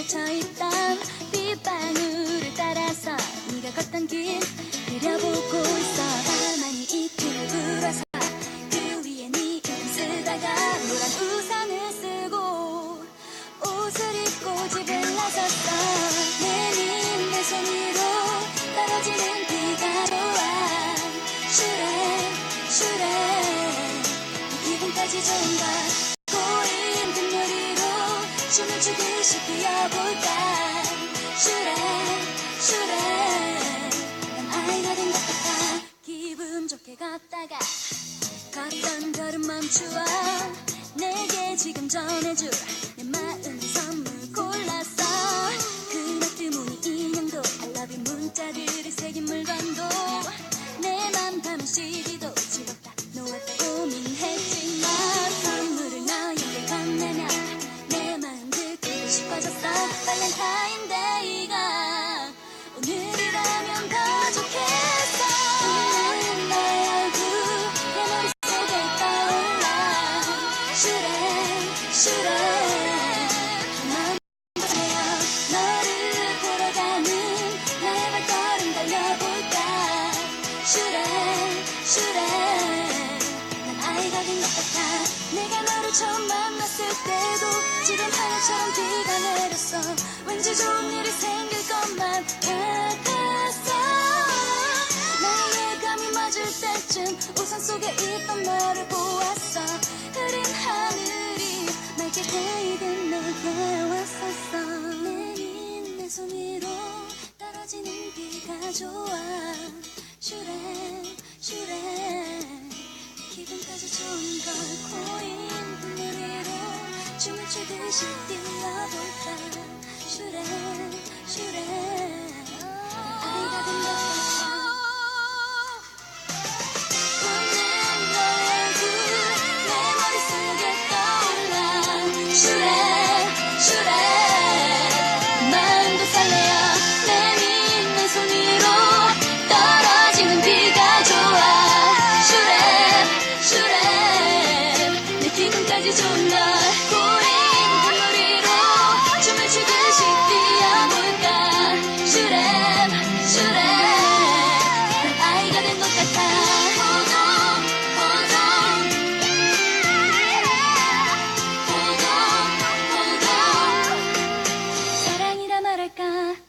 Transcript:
맺혀있던 빗방울을 따라서 네가 걷던 길 그려보고 있어. 가만히 이틀 불어서 그 위에 네 이름 쓰다가 노란 우산을 쓰고 옷을 입고 집을 나섰어. 내민 내 손으로 떨어지는 비가 좋아. 슈레 슈레 이 기분까지 좋은 걸 고인 빗물이로 춤을 추듯이 뛰어볼까. 슈레 슈레 난 아이가 된 것 같아. 기분 좋게 걷다가 걷던 걸음 멈추어 내게 지금 전해줄 내 마음의 선물 골랐어. 그 노트 무늬 인형도 I love you 문자들을 새긴 물건도 내 맘 담은 CD도 즐겁다 놓았다 고민했지만 선물을 너에게 건네면 내 마음 듣고 싶어졌어. 발렌타인데이가 오늘이라면 더 좋겠어. 오늘은 너의 얼굴 내 머릿속에 떠올라. 슈레 슈레 마음 보세요. 너를 보러 가는 나의 발걸음 달려볼까. 슈레 슈레 난 아이가 된 것 같아. 내가 너를 처음 만났을 때도 지금 하늘처럼 비가 내렸어. 왠지 좋은 일이 생길 것만 같았어. 나의 예감이 맞을 때쯤 우산 속에 있던 너를 보았어. 흐린 하늘이 맑게 보이던 내게 왔었어. 내린 내 손 위로 떨어지는 비가 좋아. 슈레 슈레 기분까지 좋은 걸 고인 빗물 위로 춤을 추듯이 뛰어볼까. 슈레 슈레 아이가 된 것 같아. 웃는 너의 얼굴 내 머릿속에 떠올라. 슈레 슈레 마음도 설레어 내민 내 손 위로 떨어지는 비가 좋아. 슈레 슈레 내 기분까지 좋은 걸 고인 빗물 위로 춤을 추듯이 뛰어볼까. 슈레 슈레 난 아이가 된 것 같아. 사랑이라 말할까.